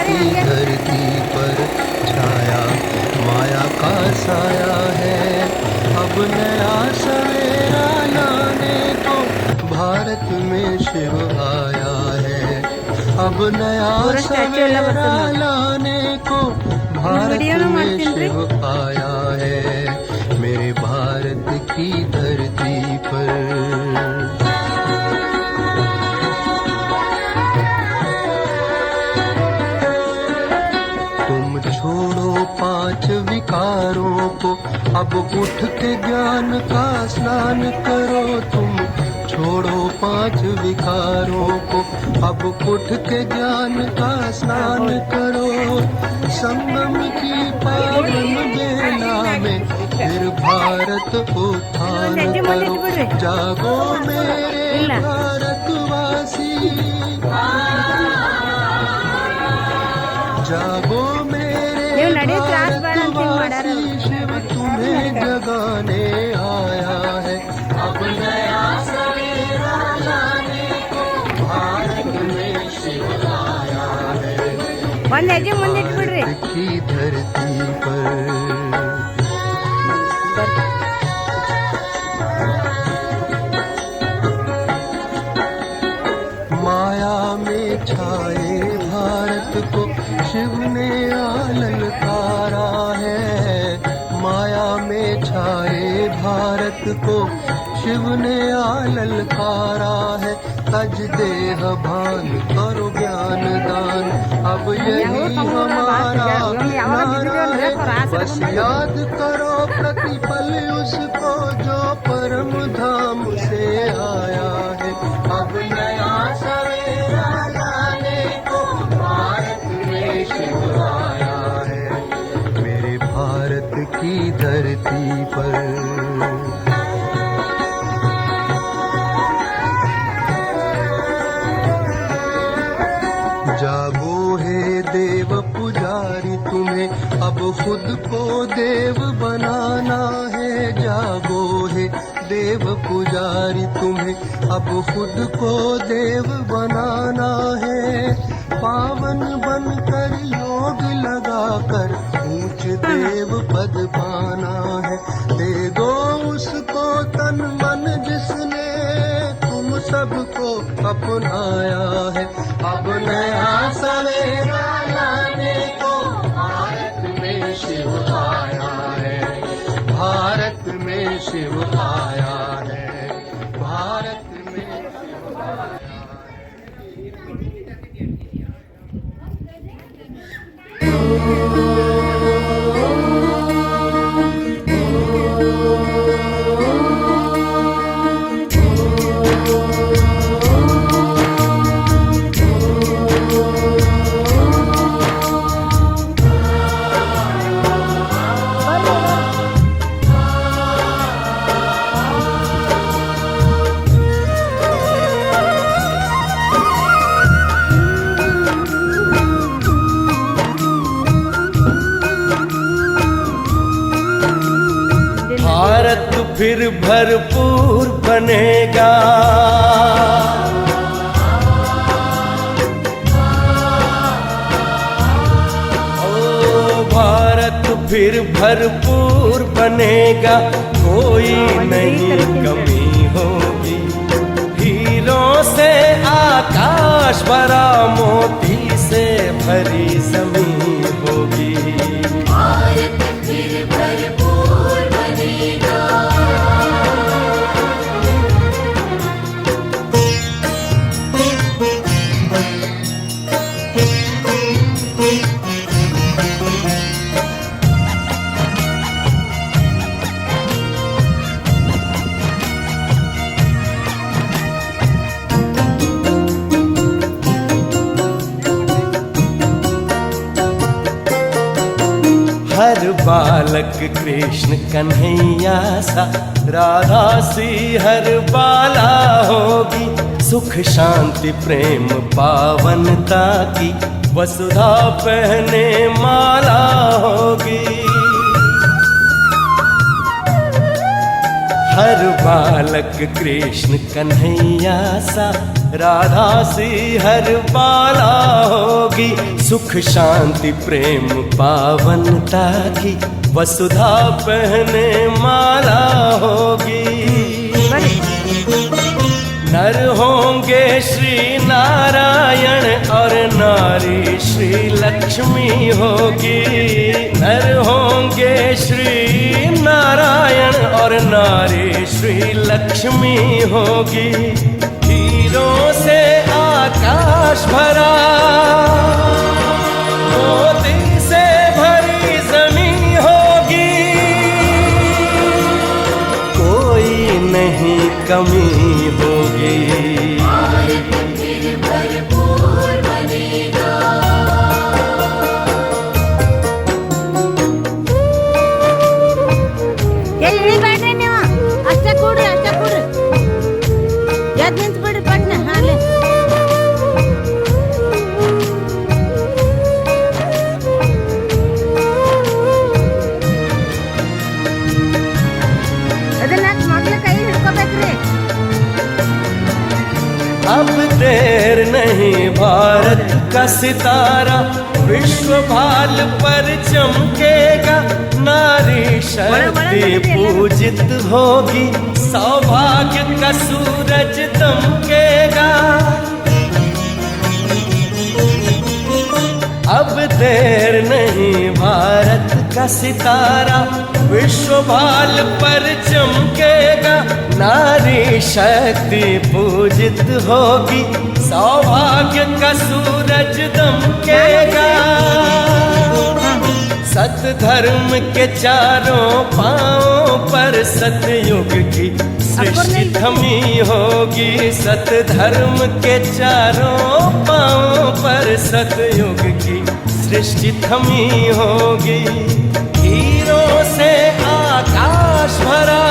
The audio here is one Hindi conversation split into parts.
की धरती पर छाया माया का साया है। अब नया सवेरा लाने को भारत में शिव आया है। अब नया सवेरा लाने को भारत में शिव आया है मेरे भारत की धरती पर। छोड़ो पांच विकारों को अब उठ के ज्ञान का स्नान करो। तुम छोड़ो पांच विकारों को अब उठ के ज्ञान का स्नान करो। संगम की पावन बेला में फिर भारत उत्थान करो। जागो मेरे भारतवासी, जागो शिव तुम्हें जगाने आया है। अब नया सवेरा लाने को भारत में शिव आया है भारत की धरती पर। माया में छाए भारत को शिव ने ललकारा है। माया में छाए भारत को शिव ने ललकारा है। तज देह भान करो ज्ञान दान अब यही हमारा नारा है। बस याद करो प्रतिपल उसको जो परम धाम से आया है। अब नया सवेरा लाने को भारत में शिव आया है मेरे भारत की धरती पर। जागो हे देव पुजारी तुम्हें अब खुद को देव बनाना है। जागो हे देव पुजारी तुम्हें अब खुद को देव बनाना है। पावन बनकर योग लगाकर ऊंच देव पद पाना है। दे दो उसको तन मन जिसने तुम सबको अपनाया है। अब नया सवेरा लाने को भारत में शिव आया है। भारत में शिव आया है। भारत में शिव आया है। भारत फिर भरपूर बनेगा। ओ भारत फिर भरपूर बनेगा। कोई नहीं कमी होगी। हीरों से आकाश भरा मोती से भरी जमीन होगी। भारत फिर भरपूर बनेगा। हर बालक कृष्ण कन्हैया सा राधा सी हर बाला होगी। सुख शांति प्रेम पावनता की वसुधा पहने माला होगी। हर बालक कृष्ण कन्हैया सा राधा सी हर बाला होगी। सुख शांति प्रेम पावनता की वसुधा पहने माला होगी। नर होंगे श्री नारायण और नारी श्री लक्ष्मी होगी। नर होंगे श्री नारायण और नारी श्री लक्ष्मी होगी। हीरों से आकाश भरा, मोती से भरी जमीन होगी। कोई नहीं कमी होगी। भारत फिर भरपूर बनेगा। ಎಲ್ಲಿ ಬೇಡ್ರಿ ನೀವು ಅಷ್ಟ ಕೂಡ್ರಿ ಎದ್ ನಿಂತ್ಬಿಡ್ರಿ ಪಟ್ನ ಹಾಲೆ ಅದನ್ನ ಮಗ್ಳ ಕೈ ಹಿಡ್ಕೋಬೇಕ್ರಿ अब देर नहीं भारत का सितारा विश्व भाल पर चमकेगा। नारी शक्ति पूजित होगी, सौभाग्य का सूरज दमकेगा। अब देर नहीं भारत का सितारा विश्व भाल पर चमकेगा। नारी शक्ति पूजित होगी, सौभाग्य का सूरज दमकेगा। सत धर्म के चारों पांवों पर सतयुग की सृष्टि थमी होगी। सत धर्म के चारों पांवों पर सतयुग की सृष्टि थमी होगी। हीरों से आकाश भरा,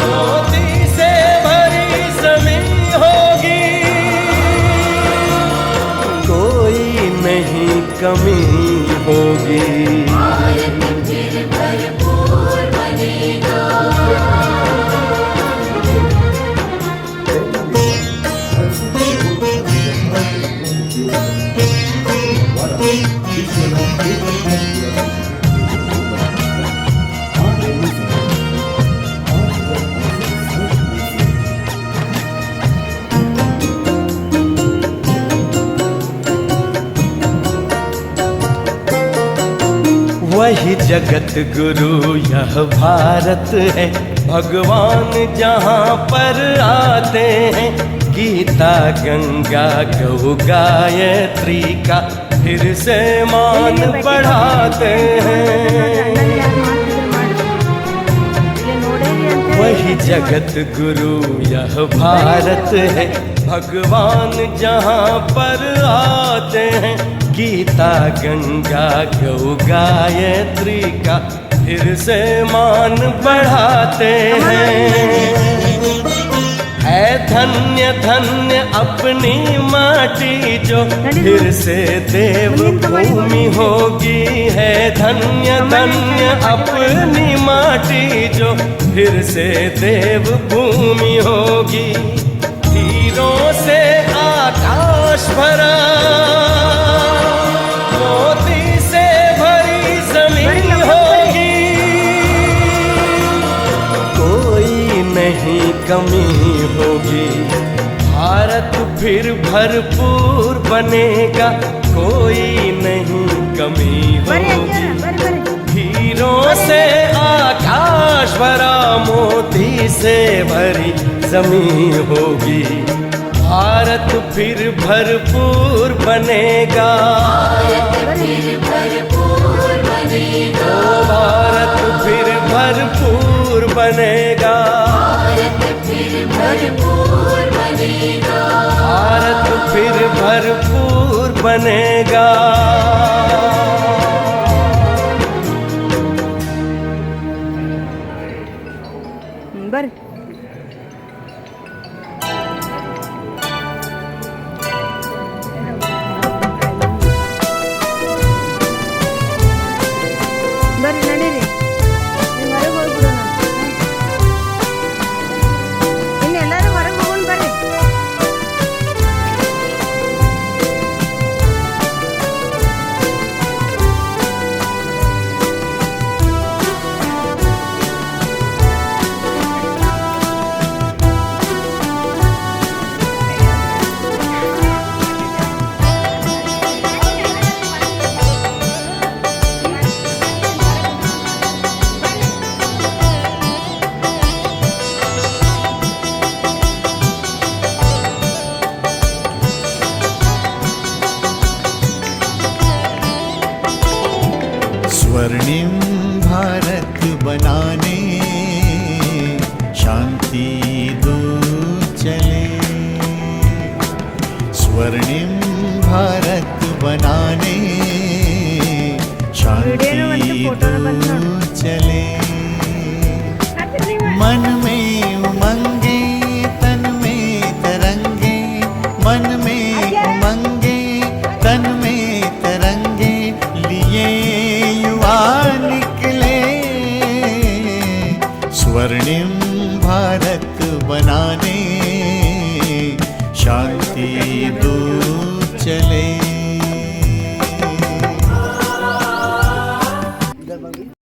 मोती से भरी जमीन होगी। कोई नहीं कमी होगी। भारत फिर भरपूर बनेगा। वही जगत गुरु यह भारत है, भगवान जहाँ पर आते हैं। गीता गंगा गौ गायत्री का फिर से मान बढ़ाते हैं। वही जगत गुरु यह भारत है, भगवान जहाँ पर आते हैं। गीता गंगा गौ गायत्री का फिर से मान बढ़ाते हैं। है धन्य धन्य अपनी माटी जो फिर से देव भूमि होगी। है धन्य धन्य अपनी माटी जो फिर से देव भूमि होगी। हीरों से आकाश भरा, मोती से भरी जमीन होगी। कोई नहीं कमी होगी। भारत फिर भरपूर बनेगा। कोई नहीं कमी होगी। हीरों से आकाश भरा, मोती से भरी जमीन होगी। भारत फिर भरपूर बनेगा। फिर भरपूर बनेगा। ओ भारत फिर भरपूर बनेगा। भारत फिर भरपूर बनेगा। भारत फिर भरपूर बनेगा। ಬರ್ರಿ ಬರ್ರಿ ನಡೀರಿ ನೀವು ಹೊರಗೆ ಹೋಗ್ಬಿಡೋಣ ಇನ್ನೆಲ್ಲರೂ ಹೊರಗೆ ಹೋಗೋಣ ಬರ್ರಿ भारत बनाने शांति वीडियो में बनते, फोटो में बनना। चले मन में